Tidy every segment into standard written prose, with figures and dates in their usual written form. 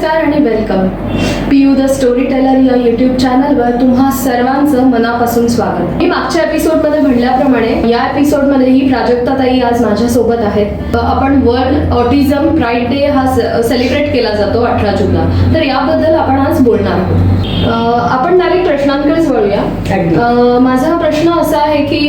नमस्कार आणि welcome. Piu the story teller या यूट्यूब चॅनलवर तुम्हा सर्वांचं मनापासून स्वागत. मी मागच्या एपिसोडमध्ये म्हणल्याप्रमाणे या एपिसोडमध्ये ही प्राजक्ता ताई आज माझ्यासोबत आहेत. आपण वर्ल्ड ऑटिझम प्राईड डे हा सेलिब्रेट केला जातो 18 जूनला. तर याबद्दल आपण आज बोलणार आहोत. आपण डायरेक्ट प्रश्नांकडेच वळूया. माझा प्रश्न असा आहे की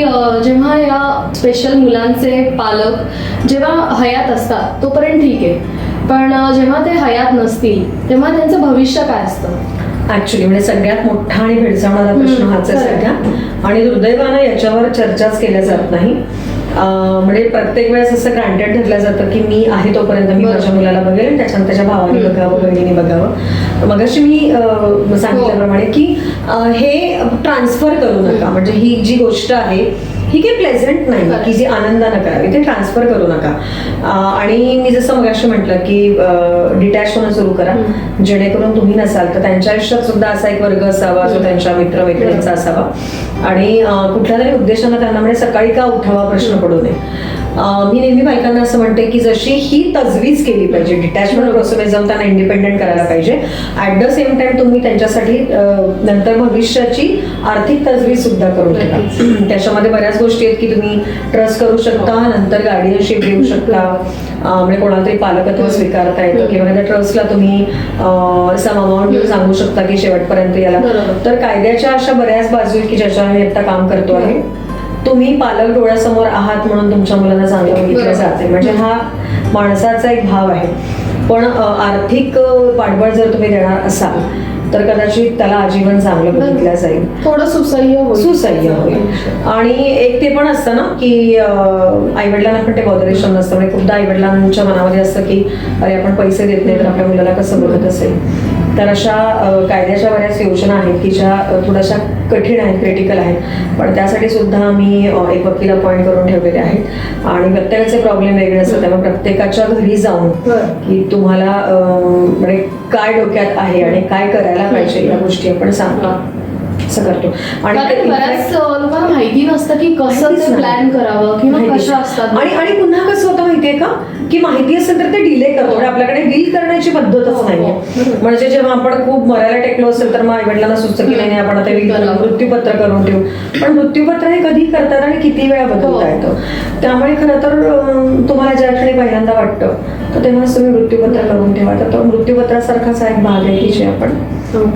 जेव्हा या स्पेशल मुलांचे पालक जेव्हा हयात असतात तोपर्यंत ठीक आहे, पण जेव्हा ते हयात नसतील तेव्हा त्यांचं भविष्य काय असतं? ऍक्च्युली म्हणजे सगळ्यात मोठा आणि भेडसावणारा प्रश्न हाच आहे सध्या. आणि दुर्दैवानं याच्यावर चर्चाच केल्या जात नाही. म्हणजे प्रत्येक वेळेस असं ग्रांटेड धरलं जातं की मी आहे तोपर्यंत मी माझ्या मुलाला बघेल आणि त्याच्यानंतर त्याच्या भावाने बघावं, बहिणीने बघावं. मगाशी मी सांगितल्याप्रमाणे की हे ट्रान्सफर करू नका. म्हणजे ही जी गोष्ट आहे ही काही प्लेझंट नाही की जी आनंदानं करावी, ते ट्रान्सफर करू नका. आणि मी जसं मगाशी म्हटलं की डिटॅच होणं सुरू करा, जेणेकरून तुम्ही नसाल तर त्यांच्या आयुष्यात सुद्धा असा एक वर्ग असावा जो त्यांच्या मित्रमैत्रिणींचा असावा. आणि कुठल्या तरी उद्देशानं त्यांना म्हणजे सकाळी का उठावा प्रश्न पडू नये. मी नेहमी बायकांना असं म्हणते की जशी ही तजवीज केली पाहिजे, डिटॅचमेंट प्रोसेस जाऊन त्यांना इंडिपेंडेंट करायला पाहिजे, ऍट द सेम टाइम तुम्ही त्यांच्यासाठी नंतर भविष्याची आर्थिक तजवीज सुद्धा करून ठेवा. त्याच्यामध्ये बऱ्याच गोष्टी आहेत की तुम्ही ट्रस्ट करू शकता, नंतर गार्डियनशिप देऊ शकता, म्हणजे कोणाला तरी पालकत्व स्वीकारता येतं किंवा त्या ट्रस्टला तुम्ही सम अमाऊंट देऊन सांगू शकता की शेवटपर्यंत याला. तर कायद्याच्या अशा बऱ्याच बाजू आहेत की ज्याच्यावर मी आता काम करतो आहे. तुम्ही पालक डोळ्यासमोर आहात म्हणून तुमच्या मुलांना चांगलं बघितलं जाते, म्हणजे हा माणसाचा एक भाव आहे. पण आर्थिक पाठबळ जर तुम्ही देणार असाल तर कदाचित त्याला आजीवन चांगलं बघितलं जाईल, थोडं सुसह्य होईल. आणि एक ते पण असतं ना की आईवडिलांना पण ते बॉदरेशन नसतं. म्हणजे खूपदा आईवडिलांच्या मनामध्ये असतं की अरे आपण पैसे देत नाही तर आपल्या मुलाला कसं बघत असेल. तर अशा कायद्याच्या बऱ्याच योजना आहेत की ज्या थोड्याशा कठीण आहेत, क्रिटिकल आहेत, पण त्यासाठी सुद्धा मी एक वकील अपॉइंट करून ठेवलेले आहेत. आणि प्रत्येकाचे प्रॉब्लेम वेगळे असतात, त्यामुळे प्रत्येकाच्या घरी जाऊन की तुम्हाला म्हणजे काय डोक्यात आहे आणि काय करायला पाहिजे या गोष्टी आपण सांगतो, असं करतो. आणि बऱ्याच लोकांना माहिती नसतं की कसं ते प्लॅन करावं किंवा कशा असतात. आणि पुन्हा कसं होतं माहितीये का की माहिती असेल तर ते डिले करतो. म्हणजे आपल्याकडे डील करण्याची पद्धतच नाहीये. म्हणजे जेव्हा आपण खूप मरायला टेकलो असेल तर मग आईवडिलांना सुचतं की नाही आपण आता मृत्यूपत्र करून ठेवू. पण मृत्यूपत्र हे कधी करतात आणि किती वेळा बदलता येतं. त्यामुळे खरं तर तुम्हाला ज्या क्षणी पहिल्यांदा वाटतं तर तेव्हाच तुम्ही मृत्यूपत्र करून ठेवा. तर तो मृत्यूपत्रासारखाच एक भाग आहे की जे आपण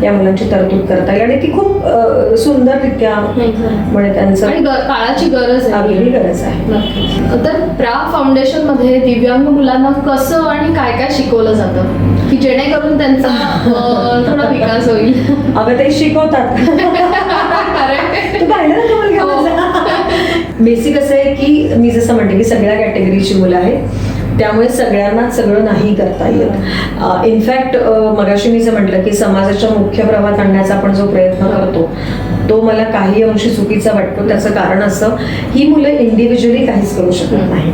या मुलांची तरतूद करता येईल. आणि ती खूप सुंदररित्या म्हणजे त्यांचं काळाची गरज आहे. तर प्रा फाउंडेशन मध्ये दिव्यांग मुलांना कसं आणि काय काय शिकवलं जातं की जेणेकरून त्यांचा थोडा विकास होईल? अगं ते शिकवतात. तू पाहिलं ना तुम्हाला बेसिक असं आहे की मी जसं म्हणते की सगळ्या कॅटेगरीची मुलं आहेत, त्यामुळे सगळ्यांना सगळं नाही करता येत. इनफॅक्ट मगाशी मी जे म्हटलं की समाजाच्या मुख्य प्रवाहात आणण्याचा आपण जो प्रयत्न करतो तो मला काही अंशी चुकीचा वाटतो. त्याचं कारण असं, ही मुलं इंडिव्हिज्युअली काहीच करू शकत नाही.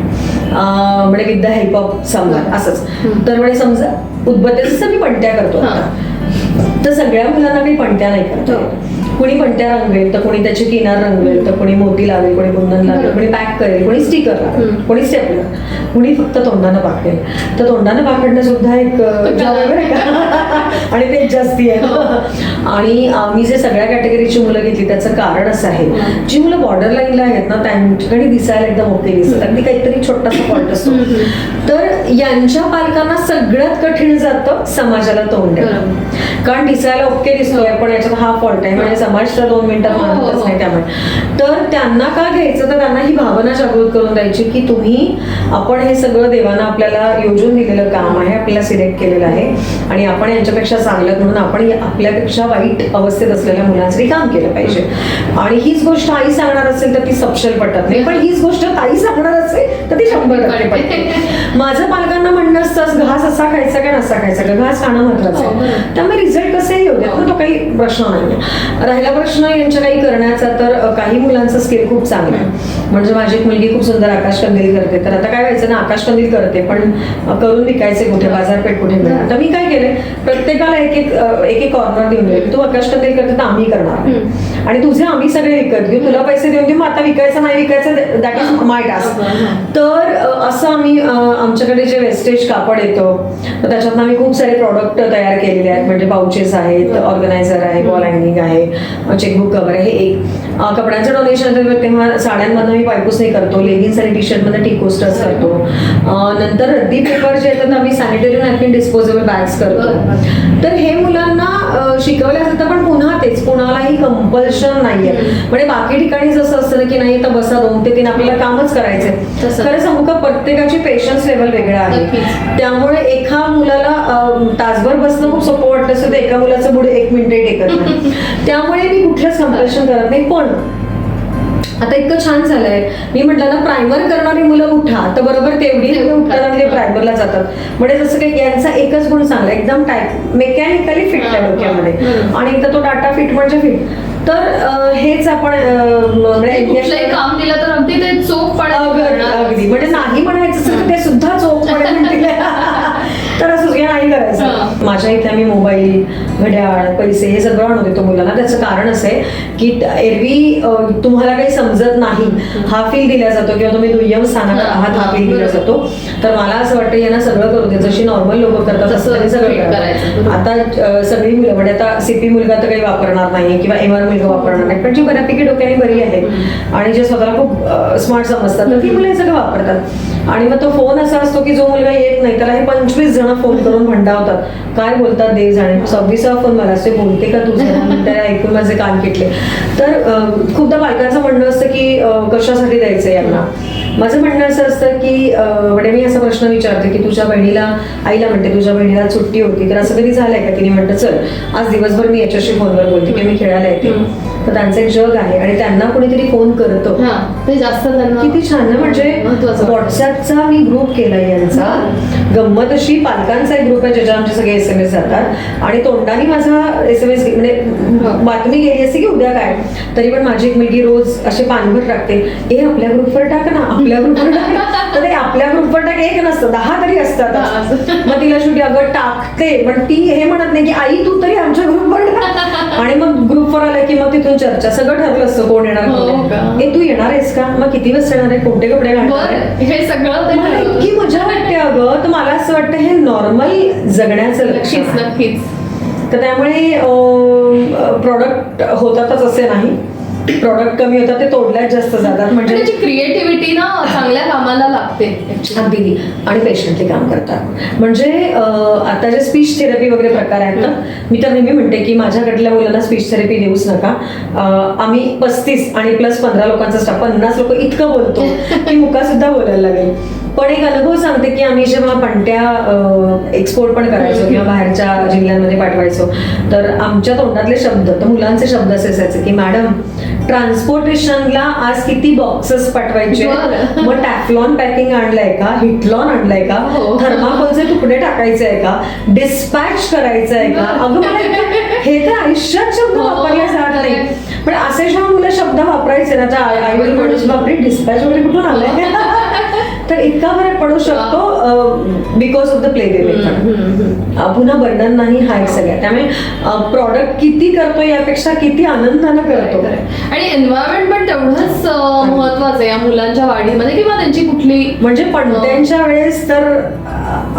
म्हणजे with the help of someone असंच. तर म्हणजे समजा उद्बत्तेचं मी पणत्या करतो आता, तर सगळ्या मुलांना काही पणत्या नाही करता. कोणी पणत्या रंगवेल तर कोणी त्याचे किनार रंगवेल तर कोणी मोती लावेल, कोणी कुंदन लावेल, कोणी पॅक करेल, कोणी स्टिकर लावेल, कोणी स्टेपलर, कोणी फक्त तोंडानं पाकडेल. तर तोंडानं पाकडणं सुद्धा एक जॉब आहे का आणि ते जास्ती आहे. आणि मी जे सगळ्या कॅटेगरीची मुलं घेतली त्याचं कारण असं आहे, जी मुलं बॉर्डर लाईनला आहेत ना त्यांच्याकडे दिसायला एकदम ओके दिसतात, अगदी काहीतरी छोटासा फॉल्ट असतो. तर यांच्या पालकांना सगळ्यात कठीण जातं समाजाला तोंड द्यायला. कारण दिसायला ओके दिसतोय पण याच्यात हा फॉल्ट आहे, म्हणजे समाज तर 2 मिनिटात मानतच नाही. त्यामुळे तर त्यांना का घ्यायचं, तर त्यांना ही भावना जागृत करून द्यायची की आपण हे सगळं देवानं आपल्याला योजून दिलेलं काम आहे, आपल्याला सिलेक्ट केलेलं आहे आणि आपण यांच्यापेक्षा चांगलं म्हणून आपण आपल्यापेक्षा वाईट अवस्थेत असलेल्या मुलांसाठी काम केलं पाहिजे. आणि हीच गोष्ट आई सांगणार असेल तर ती सपशेल पटत नाही, पण हीच गोष्ट ताई सांगणार असेल तर ती 100% पटते. माझं पालकांना म्हणणं असतं घास असा खायचा का नसा खायचा का, घास खाणं महत्वाचं आहे. त्यामुळे रिझल्ट कसेही होते ना, तो काही प्रश्न नाही. राहिला प्रश्न यांच्या काही करण्याचा, तर काही मुलांचं स्किल खूप चांगलं आहे. म्हणजे माझी एक मुलगी खूप सुंदर आकाशकंदील करते. तर आता काय व्हायचं ना, आकाशकंदील करते पण करून विकायचे कुठे, बाजारपेठ कुठे मिळणार. तर मी काय केले, प्रत्येकाला एक एक कॉर्नर देऊन दिले. तू आकाशकंदील करते तर आम्ही करणार आणि तुझे आम्ही सगळे विकत घेऊ, तुला पैसे देऊन देऊ, मग आता विकायचं नाही विकायचं दॅट इज माय टास्क. तर असं आम्ही आमच्याकडे जे वेस्टेज कापड येतं, तर त्याच्यातनं आम्ही खूप सारे प्रॉडक्ट तयार केलेले आहेत. म्हणजे पाउचेस आहेत, ऑर्गनायझर आहे, वॉल हँगिंग आहे, चेकबुक कव्हर आहे. हे एक कपड्यांचं डोनेशन तेव्हा साड्यांमधनं मी पायपुसणी करतो, लेगिन्स आणि टी शर्टमध्ये टी कोस्टर्स करतो. नंतर रद्दी पेपर जे येतात आम्ही सॅनिटरी नॅपकिन डिस्पोजेबल बॅग्स करतो. तर हे मुलांना शिकवल्या जातं, पण पुन्हा तेच कुणालाही कंपल्शन नाहीये. म्हणजे बाकी ठिकाणी जसं असतं की नाही तर बसा 2 ते 3 आपल्याला कामच करायचंय, खरं सांगू का प्रत्येकाची पेशन्स लेवल वेगळा आहे. त्यामुळे एका मुलाला तासभर बसणं खूप सोपं वाटतं असं, तर एका मुलाचं पुढे 1 मिनिटही टेकत नाही. त्यामुळे मी कुठलंच कंपल्शन करत नाही. पण आता इतकं छान झालंय, मी म्हटलं ना प्रायमर करणारी मुलं उठा, तर बरोबर तेवढी मुलं उठतात आणि ते प्रायमरला जातात. म्हणजे जसं काही यांचा एकच गुण चांगला, एकदम टाईप मेकॅनिकली फिट आहे डोक्यामध्ये, आणि एकदा तो डाटा फिट म्हणजे फिट. तर हेच आपण कुठलंही काम दिलं तर अगदी ते चोखपणे अगदी म्हणजे नाही म्हणायचं असेल तर ते सुद्धा चोखपणे म्हणतील. तर असं नाही करायचं. माझ्या इथे आम्ही मोबाईल, घड्याळ, पैसे हे सगळं आणून देतो मुलांना. त्याचं कारण असं आहे की एरवी तुम्हाला काही समजत नाही हा फील दिला जातो, किंवा तुम्ही दुय्यम स्थानावर आहात हा फील दिला जातो. तर मला असं वाटतं यांना सगळं करू दे, जशी नॉर्मल लोक करतात तसं सगळं करायचं. आता सगळी मुलं म्हणजे आता सीपी मुलगा तर काही वापरणार नाही किंवा एमआर मुलगा वापरणार नाही, पण जी बऱ्यापैकी डोक्याने बरी आहे आणि जे स्वतःला खूप स्मार्ट समजतात तर ती मुलं हे सगळं वापरतात. आणि मग तो फोन असा असतो की जो मुलगा येत नाही त्याला हे 25 जण फोन करून भंडावतात, काय बोलतात देव जाणे. 26वा फोन मला असते, बोलते का तुझं, त्याला ऐकून माझे कान किटले. तर खूपदा बायकांचं म्हणणं असतं की कशासाठी द्यायचं यांना. माझं म्हणणं असं असतं की म्हणजे मी असा प्रश्न विचारते की तुझ्या बहिणीला, आईला म्हणते तुझ्या बहिणीला सुट्टी होती तर असं कधी झालंय का तिने म्हणतं चल आज दिवसभर मी याच्याशी फोनवर बोलते की मी खेळायला येते. तर त्यांचं एक जग आहे आणि त्यांना कोणीतरी फोन करतं ते जास्त त्यांना किती छान ना. म्हणजे व्हॉट्सअपचा मी ग्रुप केलाय यांचा, गंमत अशी पालकांचा एक ग्रुप आहे ज्याच्या आमचे सगळे SMS जातात आणि तोंडाने माझा SMS म्हणजे बातमी गेली असते की उद्या काय, तरी पण माझी एक मुलगी रोज असे पानभर टाकते, हे आपल्या ग्रुपवर टाक ना, आपल्या ग्रुपवर टाक. तर ते आपल्या ग्रुपवर टाक एक नसतं 10 तरी असतात. मग तिला शेवटी अगं टाकते, पण ती हे म्हणत नाही की आई तू तरी आमच्या ग्रुपवर टाक. आणि मग ग्रुपवर आलं की मग तिथून चर्चा, सगळं ठरलं असतं कोण येणार. हे तू येणार आहेस का, मग किती वाजता येणार आहे, कोणते कपडे घालणार, हे सगळं मला इतकी मजा वाटते अगं. तर मला असं वाटतं हे नॉर्मल जगण्याचं लक्ष. नक्कीच. तर त्यामुळे प्रॉडक्ट होतातच असे नाही, प्रॉडक्ट कमी होतात ते तोडल्यात जास्त जातात. म्हणजे त्याची क्रिएटिव्हिटी ना चांगल्या कामाला लागते अगदी, आणि पेशंटली काम करतात. म्हणजे आता जे स्पीच थेरपी वगैरे प्रकार आहेत ना, मी तर नेहमी म्हणते की माझ्याकडल्या मुलांना स्पीच थेरपी देऊच नका. आम्ही 35 आणि प्लस 15 लोकांचा स्टाफ, 50 लोक इतकं बोलतो की मुका सुद्धा बोलायला लागेल. पण एक अनुभव सांगते की आम्ही जेव्हा पणत्या एक्सपोर्ट पण करायचो किंवा बाहेरच्या जिल्ह्यांमध्ये पाठवायचो, तर आमच्या तोंडातले शब्द, तर मुलांचे शब्द असे असायचे की मॅडम ट्रान्सपोर्टेशनला आज किती बॉक्सेस पाठवायचे, मग टॅफ्लॉन पॅकिंग आणलंय का, हिटलॉन आणलंय का, थर्माकोलचे तुकडे टाकायचे आहे का, डिस्पॅच करायचं आहे का. अगं हे तर आयुष्यात शब्द वापरले जात नाही, पण असे जेव्हा मुलं शब्द वापरायचे ना तर आई वडील म्हणून बापरे डिस्पॅच वगैरे कुठून आलंय. तर इतका फरक पडू शकतो because of the play way method. पुन्हा बर्डन नाही हा एक सगळ्या. त्यामुळे प्रॉडक्ट किती करतो यापेक्षा किती आनंदानं करतो. आणि एन्व्हायरमेंट पण तेवढंच महत्वाचं आहे या मुलांच्या वाढीमध्ये किंवा त्यांची कुठली, म्हणजे पणत्यांच्या वेळेस तर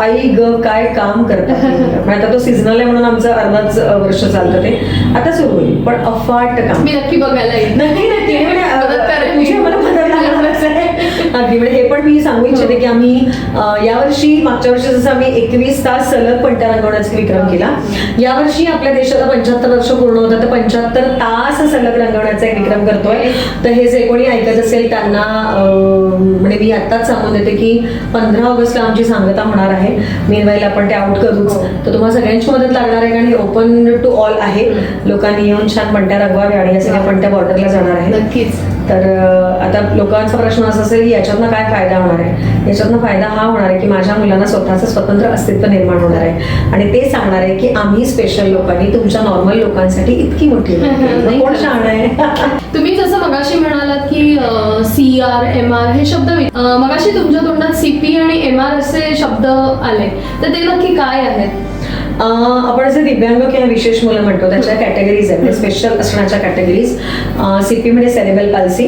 आई ग काय काम करतात. आता तो सीझनल आहे म्हणून आमचं अर्धाच वर्ष चालतं ते, आता सुरू होईल, पण अफाट काम. मी नक्की बघायला येईल. नक्की नक्की मला मदत लागणारच आहे अगदी. म्हणजे हे पण मी सांगू इच्छिते की आम्ही यावर्षी, मागच्या वर्षी जसं आम्ही 21 तास सलग पणत्या रंगवण्याचा विक्रम केला, यावर्षी आपल्या देशाला 75 वर्ष पूर्ण होतं तर 75 तास सलग रंगवण्याचा एक विक्रम करतोय. तर हे जे कोणी ऐकत असेल त्यांना म्हणजे मी आत्ताच सांगून देते की 15 ऑगस्टला आमची सांगता होणार आहे. मीनवाईल आपण ते आउट करूच. तर तुम्हाला सगळ्यांची मदत लागणार आहे कारण हे ओपन टू ऑल आहे. लोकांनी येऊन छान पणत्या रंगवाव्या आणि या सगळ्या पणत्या बॉर्डरला जाणार आहे. नक्कीच. तर आता लोकांचा प्रश्न असा असेल की याच्यातनं काय फायदा होणार आहे. याच्यातनं फायदा हा होणार आहे की माझ्या मुलांना स्वतःचं स्वतंत्र अस्तित्व निर्माण होणार आहे आणि ते सांगणार आहे की आम्ही स्पेशल लोकांनी तुमच्या नॉर्मल लोकांसाठी इतकी मोठी कोण छान आहे. तुम्ही जसं मगाशी म्हणालात की CR MR हे शब्द, मगाशी तुमच्या तोंडात CP आणि MR असे शब्द आले, तर ते नक्की काय आहेत. आपण जे दिव्यांग किंवा विशेष मुलं म्हणतो त्याच्या कॅटेगरीज आहेत, स्पेशल असण्याच्या कॅटेगरीज. CP म्हणजे सेरेब्रल पल्सी,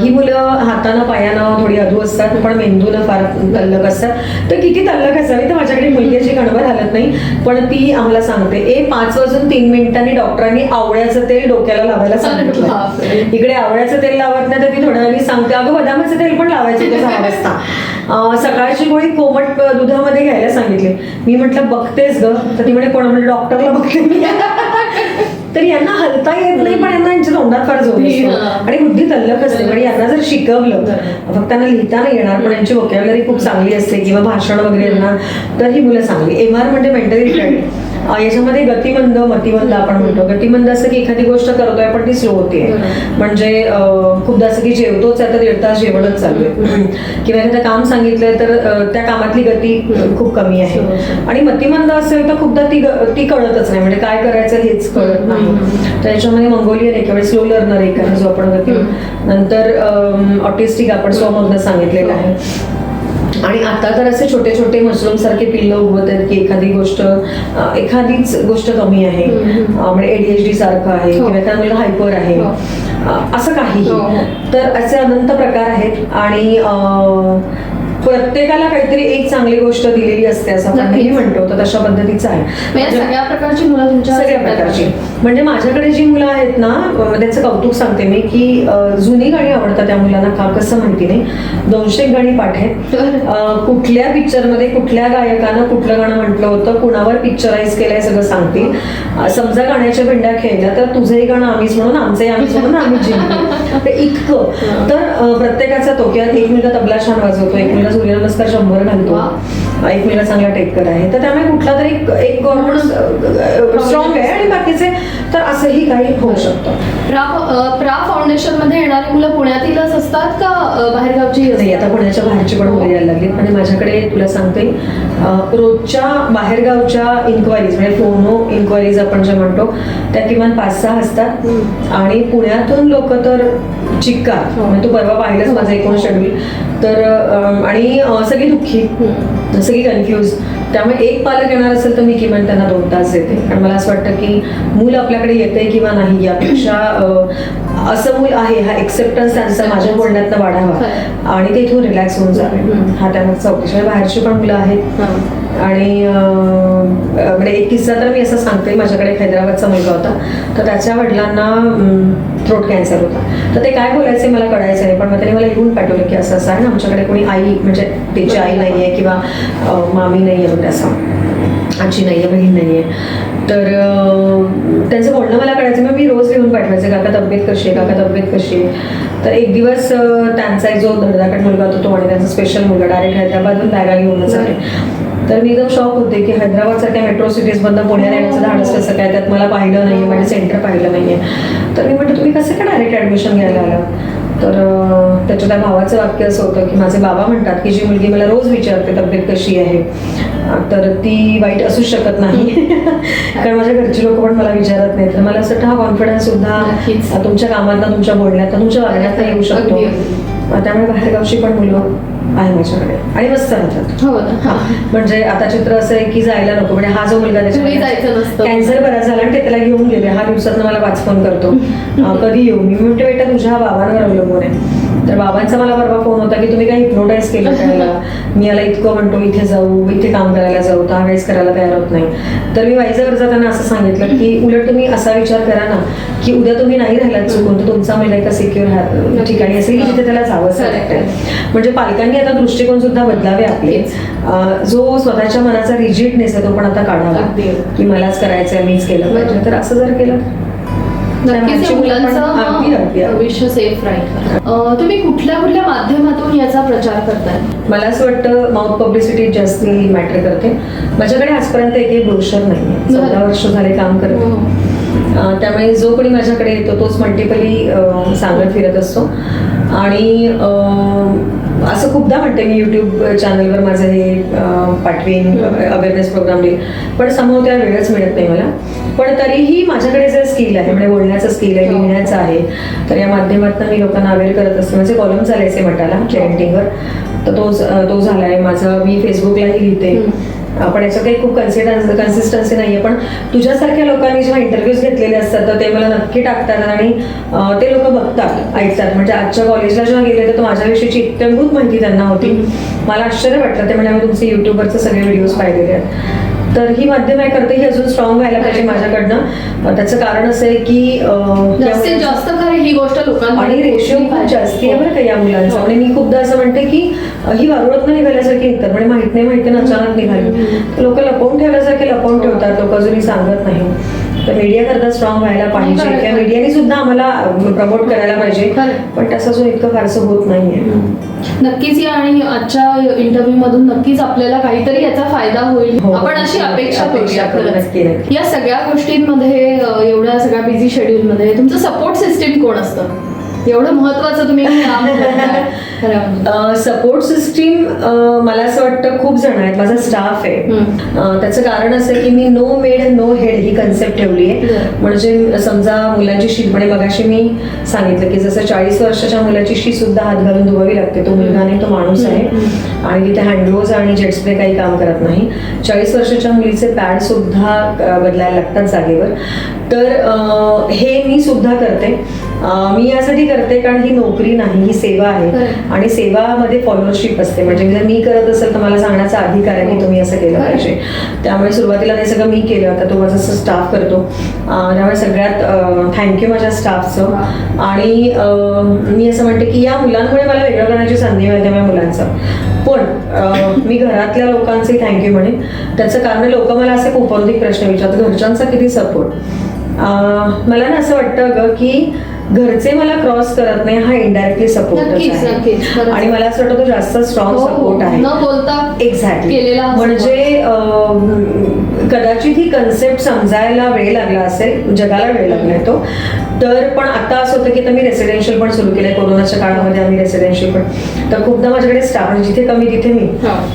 ही मुलं हातानं पायानं थोडी अधू असतात पण मेंदूनं फार तल्लक असतात. तर किती तल्लक असावी तर माझ्याकडे मुलगी अशी कणभर हलत नाही पण ती आम्हाला सांगते 5:03 डॉक्टरांनी आवळ्याचं तेल डोक्याला लावायला सांगितलं. बापरे. इकडे आवळ्याचं तेल लावत नाही तर ती थोड्या वेळी सांगते अगं बदामाचं तेल पण लावायचं होतं 6 वाजता. सकाळची गोळी कोमट दुधामध्ये घ्यायला सांगितली. मी म्हटलं बघतेस ग तर ती म्हणे कोण म्हणजे डॉक्टरला बघते मी. तर यांना हलता येत नाही पण यांना यांच्या तोंडात फार जोर असतो आणि बुद्धी तल्लक असते. पण यांना जर शिकवलं फक्त त्यांना लिहिता नाही येणार पण यांची वोकॅब्युलरी खूप चांगली असते किंवा भाषण वगैरे यांना तर ही मुलं चांगली. MR म्हणजे मेंटली रिटार्ड. याच्यामध्ये गतिमंद मतिमंद आपण म्हणतो. गतिमंद असं की एखादी गोष्ट करतोय पण ती स्लो होते म्हणजे खूपदा असं की जेवतोच आहे तर 1.5 तास जेवणच चालू आहे किंवा एखादं काम सांगितलंय तर त्या कामातली गती खूप कमी आहे. आणि मतिमंद असेल तर खूपदा ती कळतच नाही म्हणजे काय करायचं हेच कळत नाही. तर याच्यामध्ये मंगोलियन एक किंवा स्लो लर्नर एक आहे जो आपण गती. नंतर ऑटिस्टिक आपण स्वमधनं सांगितलेलं आहे. आणि आता तर असे छोटे छोटे मशरूम सारखे पिल्लं उगवत आहेत की एखादीच गोष्ट कमी आहे म्हणजे ADHD सारखं आहे किंवा एखादा मुलगा हायपर आहे असं काहीही. तर असे अनंत प्रकार आहेत आणि प्रत्येकाला काहीतरी एक चांगली गोष्ट दिलेली असते असं आपण नेहमी म्हणतो. तर तशा पद्धतीचं आहे. सगळ्या प्रकारची मुलं तुमच्या सगळ्या प्रकारची म्हणजे माझ्याकडे जी मुलं आहेत ना त्यांचं कौतुक सांगते मी की जुनी गाणी आवडतात त्या मुलांना का कसं माहिती नाही. 200 गाणी पाठ आहेत. कुठल्या पिक्चरमध्ये कुठल्या गायकानं कुठलं गाणं म्हटलं होतं कुणावर पिक्चराईज केलंय सगळं सांगतील. समजा गाण्याच्या भेंड्या खेळल्या तर तुझंही गाणं आम्हीच म्हणून आमचंही आम्हीच म्हणून आम्ही जिंकलो ते इतकं. तर प्रत्येकाचा तो की एक मुलगा तबला छान वाजवतो एक मुलगा सूर्यनमस्कार 100 घालतो एक मुलगा चांगला टेकर आहे. तर त्यामुळे कुठला तरी एक गव्हर्नमेंट स्ट्रॉंग आहे आणि बाकीचे तर असंही काही होऊ शकतं. प्रा फाउंडेशन मध्ये येणारी मुलं पुण्यातीलच असतात का बाहेरगावची नाही आता पुण्याच्या बाहेरची पण मुलं यायला लागली. आणि माझ्याकडे तुला सांगते रोजच्या बाहेरगावच्या इन्क्वायरीज म्हणजे फोनो इन्क्वायरीज आपण जे म्हणतो त्या किमान 5-6 असतात. आणि पुण्यातून लोक तर चिक्कार म्हणजे तू परवा पाहिलंच माझं एकूण शेड्यूल. तर आणि सगळी दुःखी सगळी कन्फ्यूज. त्यामुळे एक पालक येणार असेल तर मी किमान त्यांना 2 तास देते. आणि मला असं वाटतं की मूल आपल्याकडे येते किंवा नाही यापेक्षा असं मूल आहे हा एक्सेप्टन्स त्यांचा माझ्या बोलण्यातनं वाढावा आणि ते इथून रिलॅक्स होऊन जावे हा त्यामागचा उद्देश. बाहेरची पण मुलं आहेत. आणि म्हणजे एक किस्सा तर मी असं सांगते. माझ्याकडे एक हैदराबादचा मुलगा होता तर त्याच्या वडिलांना थ्रोट कॅन्सर होता. तर ते काय बोलायचे मला कळायचं नाही पण मग त्याने मला लिहून पाठवलं की असं असं आहे ना आमच्याकडे कोणी आई म्हणजे त्याची आई नाही आहे किंवा मामी नाही आहे म्हणजे असं आजी नाही आहे बहीण नाही आहे. तर त्यांचं बोलणं मला कळायचं मग मी रोज लिहून पाठवायचं काका तब्येत कशी आहे काका तब्येत कशी आहे. तर एक दिवस त्यांचा एक जो धडधाकट मुलगा होता तो आणि त्यांचा स्पेशल मुलगा डायरेक्ट हैदराबादहून बॅगा घेऊनच आले. तर मी एकदम शॉक होते की हैदराबादसारख्या मेट्रो सिटीजमधनं पुण्याला येण्याचं धाडस कसं काय त्यात मला पाहिलं नाही म्हणजे सेंटर पाहिलं नाही आहे. तर मी म्हटलं तुम्ही कसं काय डायरेक्ट ॲडमिशन घ्यायला आलं. तर त्याच्या त्या भावाचं वाक्य असं होतं की माझे बाबा म्हणतात की जी मुलगी मला रोज विचारते तब्येत कशी आहे तर ती वाईट असूच शकत नाही कारण माझ्या घरची लोक पण मला विचारत नाही. तर मला असं वाटतं हा कॉन्फिडन्स सुद्धा तुमच्या कामातनं तुमच्या बोलण्यातनं तुमच्या वागण्यातनं येऊ शकतो. त्यामुळे बाहेरगावची पण मुलं आहे माझ्याकडे आणि मस्त राहतात. म्हणजे आता चित्र असं आहे की जायला नको म्हणजे हा जो मुलगा त्याच्या कॅन्सर बरा झाला आणि ते त्याला घेऊन गेले. हा दिवसात मला 5 फोन करतो कधी येऊ. मी म्हणते बेटा तुझ्या बाबांवर अवलंबून आहे. तर बाबांचा मला परवा फोन होता की तुम्ही काही हिप्नोटाईज केलं त्याला. मी याला इतकं म्हणतो इथे जाऊ इथे काम करायला जाऊ तर हा काहीच करायला तयार होत नाही. तर मी वाईजावरचा त्यांना असं सांगितलं की उलट तुम्ही असा विचार करा ना की उद्या तुम्ही नाही राहिलात चुकून तर तुमचा मुलगा एका सिक्युअर ठिकाणी असेल जिथे त्याला जावं असं वाटतंय. म्हणजे पालकांनी आता दृष्टिकोन सुद्धा बदलावे आपले. जो स्वतःच्या मनाचा रिजिडनेस आहे तो पण आता काढावा की मलाच करायचंय मीच केलं पाहिजे. तर असं जर केलं नक्कीच मुलांचं भविष्य सेफ राहील. तुम्ही कुठल्या कुठल्या माध्यमातून याचा प्रचार करताय. मला असं वाटतं माउथ पब्लिसिटी जास्ती मॅटर करते. माझ्याकडे आजपर्यंत एकही ब्रोशर नाहीये. 14 वर्ष झाले काम करते. त्यामुळे जो कोणी माझ्याकडे येतो तोच मल्टिपली सांगत फिरत असतो. आणि असं खूपदा म्हणते मी युट्यूब चॅनलवर माझं हे पाठवीन अवेअरनेस प्रोग्राम देईल पण समोर त्या वेळच मिळत नाही मला. पण तरीही माझ्याकडे जे स्किल आहे म्हणजे बोलण्याचं स्किल आहे लिहिण्याचं आहे तर या माध्यमातून मी लोकांना अवेअर करत असते. माझे कॉलम चालायचे मटाला पेरेंटिंगवर तर तो झालाय माझं. मी फेसबुकलाही लिहिते पण याचं काही खूप कन्सिस्टन्सी नाहीये. पण तुझ्यासारख्या लोकांनी जेव्हा इंटरव्ह्यूज घेतलेले असतात तर ते मला नक्की टाकतात आणि ते लोक बघतात, ऐकतात. म्हणजे आजच्या कॉलेजला जेव्हा गेले तर माझ्याविषयीची इत्यंभूत माहिती त्यांना होती. मला आश्चर्य वाटलं. ते म्हणजे आम्ही तुमचे युट्यूबवरचे सगळे व्हिडिओज पाहिलेले आहेत. तर ही माध्यम आहे करते, ही अजून स्ट्रॉंग व्हायला पाहिजे माझ्याकडनं. त्याचं कारण असं आहे की जास्तीत जास्त खरं ही गोष्ट लोकांना आणि रेशिओ खूप जास्ती आहे बरं का या मुलांचा. म्हणजे मी खूपदा असं म्हणते की ही वारुळातनं निघाल्यासारखी निघतात. म्हणजे माहिती ना अचानक निघाली. लोक लपवून ठेवल्यासारखे लपवून ठेवतात, लोक अजूनही सांगत नाही. तर मीडिया करता स्ट्रॉंग व्हायला पाहिजे किंवा मीडियाने सुद्धा आम्हाला प्रमोट करायला पाहिजे. पण तसं अजून इतकं फारसं होत नाहीये. नक्कीच या आणि आजच्या इंटरव्ह्यू मधून नक्कीच आपल्याला काहीतरी याचा फायदा होईल, आपण अशी अपेक्षा करूया. या सगळ्या गोष्टींमध्ये, एवढ्या सगळ्या बिझी शेड्यूल मध्ये तुमचं सपोर्ट सिस्टीम कोण असतं? एवढं महत्वाचं तुम्ही काम करताय. सपोर्ट सिस्टीम मला असं वाटतं खूप जण आहेत. माझा स्टाफ आहे. त्याचं कारण असं आहे की मी नो मेड नो हेड ही कन्सेप्ट ठेवली आहे. म्हणजे समजा मुलांची शिल्पणे, मगाशी मी सांगितलं की जसं 40 वर्षाच्या मुलाची शी सुद्धा हात घालून धुवावी लागते. तो मुलगा नाही, तो माणूस आहे. आणि तिथे हँडग्लोव्ज आणि जेट स्प्रे काही काम करत नाही. 40 वर्षाच्या मुलीचे पॅड सुद्धा बदलायला लागतात जागेवर. तर हे मी सुद्धा करते. मी यासाठी करते कारण ही नोकरी नाही, ही सेवा आहे. आणि सेवामध्ये फॉलोअरशिप असते. म्हणजे जर मी करत असेल तर मला सांगण्याचा अधिकार आहे की तुम्ही असं केलं पाहिजे. त्यामुळे सुरुवातीला हे सगळं मी केलं, आता तो माझा स्टाफ करतो. त्यामुळे सगळ्यात थँक्यू माझ्या स्टाफचं. आणि मी असं म्हणते की या मुलांमुळे मला वेगळं करण्याची संधी मिळते माझ्या मुलांचं. पण मी घरातल्या लोकांचे थँक्यू म्हणेन. त्याचं कारण लोक मला असे उपरोधिक प्रश्न विचारतात, घरच्यांचा किती सपोर्ट. मला ना असं वाटतं ग की घरचे मला क्रॉस करत नाही, हा इनडायरेक्टली सपोर्ट आहे. आणि मला असं वाटतं तो जास्त स्ट्रॉंग सपोर्ट आहे. न बोलता एक्झॅक्टली. म्हणजे कदाचित ही कन्सेप्ट समजायला वेळ लागला असेल, जगाला वेळ लागलाय तो. तर पण आता असं होतं की आता मी रेसिडेन्शियल पण सुरू केलंय. कोरोनाच्या काळामध्ये आम्ही रेसिडेन्शियल पण. तर खूपदा माझ्याकडे स्टाफ, जिथे कमी तिथे मी.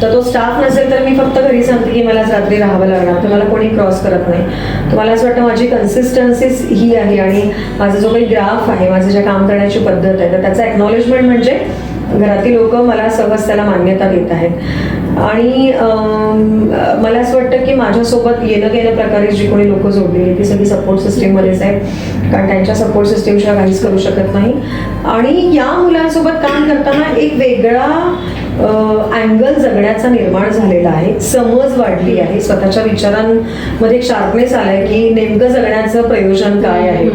तर तो स्टाफ नसेल तर मी फक्त घरी सांगते की मला रात्री राहावं लागणार, तर मला कोणी क्रॉस करत नाही. तर मला असं वाटतं माझी कन्सिस्टन्सीच ही आहे. आणि माझा जो काही ग्राफ आहे, माझं जे काम करण्याची पद्धत आहे, तर त्याचं एक्नॉलेजमेंट म्हणजे घरातील लोक मला सहज त्याला मान्यता देत आहेत. आणि मला असं वाटतं की माझ्यासोबत येणं गेल्या प्रकारे जी कोणी लोक जोडलेली ती सगळी सपोर्ट सिस्टीममध्येच आहेत. कारण त्यांच्या सपोर्ट सिस्टीमशिवाय काहीच करू शकत नाही. आणि या मुलांसोबत काम करताना एक वेगळा अँगल जगण्याचा निर्माण झालेला आहे. समज वाढली आहे, स्वतःच्या विचारांमध्ये एक शार्पनेस आलाय की नेमकं जगण्याचं प्रयोजन काय आहे.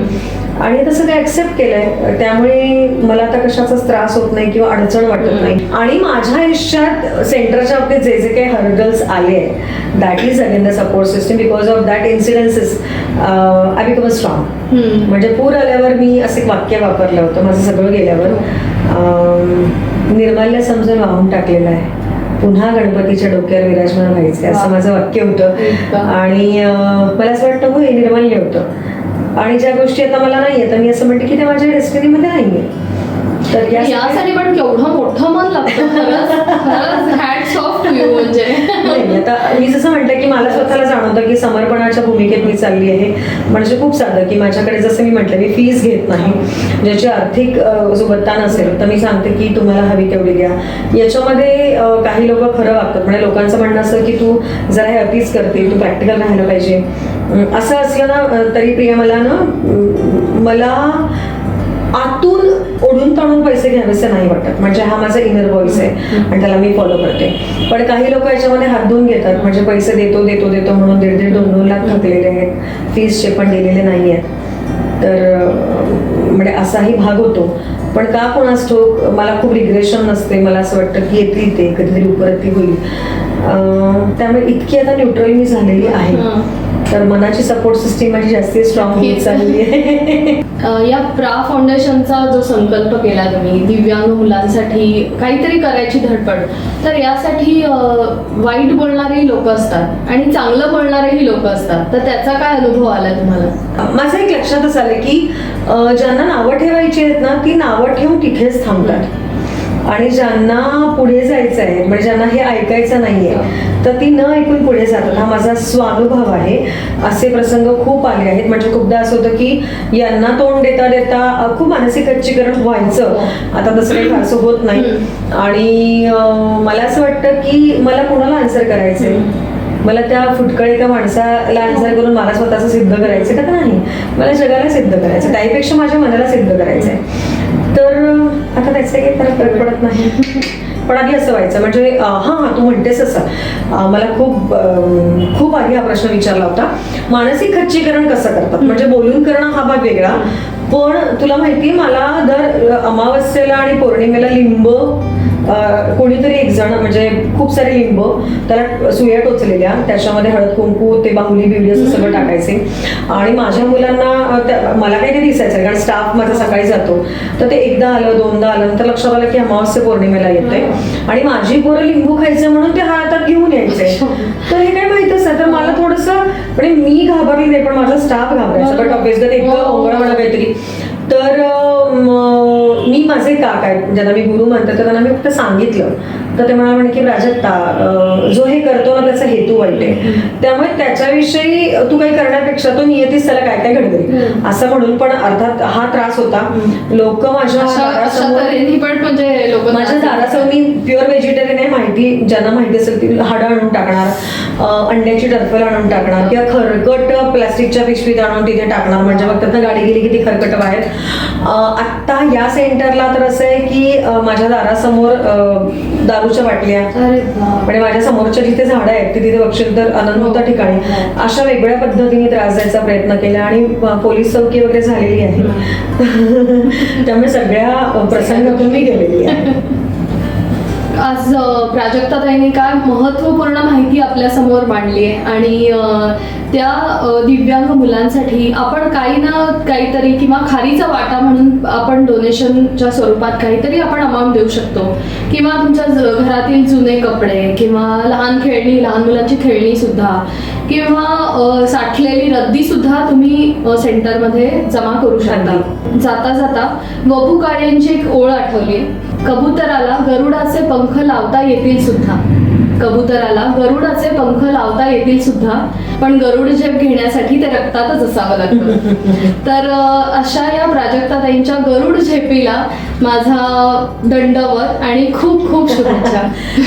आणि तसं काय ऍक्सेप्ट केलंय. त्यामुळे मला आता कशाचाच त्रास होत नाही किंवा अडचण वाटत नाही. आणि माझ्या आयुष्यात सेंटरच्या बाबतीत जे जे काही हर्डल्स आले आहेत, that is again the support system. Because of that incidences I become a strong. म्हणजे पूर आल्यावर मी असं एक वाक्य वापरलं होतं, माझं सगळं गेल्यावर, निर्माल्य समजून वाहून टाकलेलं आहे, पुन्हा गणपतीच्या डोक्यावर विराजमान व्हायचं, असं माझं वाक्य होतं. आणि मला असं वाटतं हो, हे निर्माल्य होतं. आणि ज्या गोष्टी आता मला नाहीये तर मी असं म्हणते की ते माझ्या डेस्टिनीमध्ये नाहीये. तर यासाठी पण केवढं मोठं मन लागतं. Hats off to you. म्हणजे आता मी जसं म्हटलं की मला स्वतःला जाणवतं की समर्पणाच्या भूमिकेत मी चालली आहे. म्हणजे खूप साधं की माझ्याकडे जसं मी म्हटलं मी फीस घेत नाही. ज्याची आर्थिक जो बत्ता नसेल तर मी सांगते की तुम्हाला हवी तेवढी द्या. याच्यामध्ये काही लोक खरं वागतात. म्हणजे लोकांचं म्हणणं असं की तू जरा हे अतिच करते, तू प्रॅक्टिकल राहायला पाहिजे. असं असलं ना तरी प्रिया मला आतून ओढून ताणून पैसे घ्यावेसे नाही वाटत. म्हणजे हा माझा इनर व्हॉइस आहे आणि त्याला मी फॉलो करते. पण काही लोक याच्यामध्ये हात धुवून घेतात. म्हणजे पैसे देतो म्हणून 1.5-2 लाख थकलेले आहेत, फीसचे पण दिलेले नाही आहेत. तर म्हणजे असाही भाग होतो. पण का कोणास ठाऊक मला खूप रिग्रेशन नसते. मला असं वाटतं की येतील ते कधीतरी उपरती होईल. त्यामुळे इतकी आता न्यूट्रल मी झालेली आहे. तर मनाची सपोर्ट सिस्टीम माझी जास्ती स्ट्रॉंग होत चालली आहे. या प्रा फाउंडेशनचा जो संकल्प केला तुम्ही दिव्यांग मुलांसाठी काहीतरी करायची धडपड, तर यासाठी वाईट बोलणारेही लोक असतात आणि चांगलं बोलणारेही लोक असतात. तर त्याचा काय अनुभव आला तुम्हाला? माझं एक लक्षातच आलं की ज्यांना नावं ठेवायची आहेत ना ती नावं ठेवून तिथेच थांबतात. आणि ज्यांना पुढे जायचं आहे, म्हणजे ज्यांना हे ऐकायचं नाहीये तर ती न ऐकून पुढे जातात. हा माझा स्वानुभव आहे. असे प्रसंग खूप आले आहेत. म्हणजे खूपदा असं होतं की यांना तोंड देता देता खूप मानसिक खच्चीकरण व्हायचं. आता तसं काही फारसं होत नाही. आणि मला असं वाटतं की मला कोणाला आन्सर करायचंय, मला त्या फुटकळ एका माणसाला आन्सर करून मला स्वतःचं सिद्ध करायचं का? तर नाही, मला जगाला सिद्ध करायचं, त्याहीपेक्षा माझ्या मनाला सिद्ध करायचं आहे. तर आता त्याचे काही फरक पडत नाही. पण आधी असं व्हायचं, म्हणजे हां तू म्हणतेस असं, मला खूप आधी हा प्रश्न विचारला होता, मानसिक खच्चीकरण कसं करतात, म्हणजे बोलून करणं हा भाग वेगळा, पण तुला माहिती मला दर अमावस्येला आणि पौर्णिमेला लिंब कोणीतरी एक जण, म्हणजे खूप सारे लिंब, त्याला सुया टोचलेल्या, त्याच्यामध्ये हळद कुंकू, ते बाहुली बिवली असं सगळं टाकायचे. आणि माझ्या मुलांना, मला काही ते दिसायचं कारण स्टाफ माझा सकाळी जातो, तर ते एकदा आलं दोनदा आलं, नंतर लक्षात आलं की अमावस्या पौर्णिमेला येते आणि माझी पोरं लिंबू खायचं म्हणून ते हातात घेऊन यायचे. तर हे काय माहितच नाही. तर मला थोडंसं, म्हणजे मी घाबरली नाही पण माझा स्टाफ घाबरायचा, बट ऑब्विसली ते एकदा ओंगळा काहीतरी. तर मी माझे काका आहेत ज्यांना मी गुरु म्हणते, तर त्यांना मी फक्त सांगितलं, तर ते मला म्हणे की प्राजक्ता, जो हे करतो ना त्याचा हेतू वाईट आहे, त्यामुळे त्याच्याविषयी तू काही करण्यापेक्षा तो नियतीस त्याला काय काय घडवेल असं म्हणून. पण अर्थात हा त्रास होता. लोक माझ्या दारासमोर, मी प्युअर व्हेजिटेरियन आहे, ज्यांना माहिती असेल ती हाडं आणून टाकणार, अंड्याची टर्फल आणून टाकणार, किंवा खरकट प्लास्टिकच्या पिशवीत आणून तिथे टाकणार, म्हणजे मग त्यातनं गाडी गेली की ती खरकट बाहेर. आत्ता या सेंटरला तर असं आहे की माझ्या दारासमोर दारूच्या बाटल्या, म्हणजे माझ्या समोरच्या जिथे झाडं आहेत तिथे बघशील तर अनंत ठिकाणी अशा वेगळ्या पद्धतीने त्रास द्यायचा प्रयत्न केला आणि पोलीस चौकी वगैरे झालेली आहे. त्यामुळे सगळ्या प्रसंगातून मी गेलेली आहे. आज प्राजक्ताताईंनी काय महत्त्वपूर्ण माहिती आपल्या समोर मांडली आहे आणि त्या दिव्यांग मुलांसाठी आपण काही ना काहीतरी, किंवा खारीचा वाटा म्हणून आपण डोनेशनच्या स्वरूपात काहीतरी आपण अमाऊंट देऊ शकतो, किंवा तुमच्या घरातील जुने कपडे, किंवा लहान मुलांची खेळणी सुद्धा, किंवा साठलेली रद्दी सुद्धा तुम्ही सेंटरमध्ये जमा करू शकता. जाता जाता वपू काळेंची एक ओळ आठवली, कबुतराला गरुडाचे पंख लावता येतील सुद्धा, कबुतराला गरुडाचे पंख लावता येतील सुद्धा, पण गरुड झेप घेण्यासाठी ते रक्तातच असावं लागतं. तर अशा या प्राजक्ताताईंच्या गरुड झेपीला माझा दंडवत आणि खूप खूप शुभेच्छा.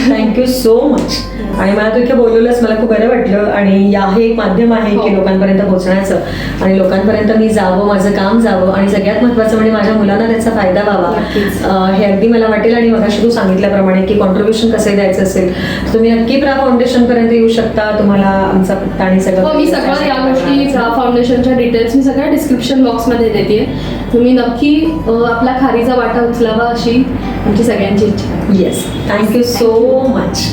Thank you so much. आणि मला तू इथे बोलवलंस, मला खूप बरं वाटलं. आणि हे एक माध्यम आहे की लोकांपर्यंत पोहोचण्याचं, आणि लोकांपर्यंत मी जावं, माझं काम जावं, आणि सगळ्यात महत्त्वाचं म्हणजे माझ्या मुलांना त्याचा फायदा व्हावा, हे अगदी मला वाटेल. आणि मगाशी तू सांगितल्याप्रमाणे की कॉन्ट्रीब्युशन कसं द्यायचं असेल, तुम्ही नक्की प्रा फाउंडेशन पर्यंत येऊ शकता. तुम्हाला आमचा पत्ता आणि सगळं, मी सगळं या गोष्टी, प्रा फाउंडेशनच्या डिटेल्स मी सगळ्या डिस्क्रिप्शन बॉक्समध्ये देते. तुम्ही नक्की आपला खारीचा वाटा उचलावा अशी आमची सगळ्यांची इच्छा. Yes, thank you so much.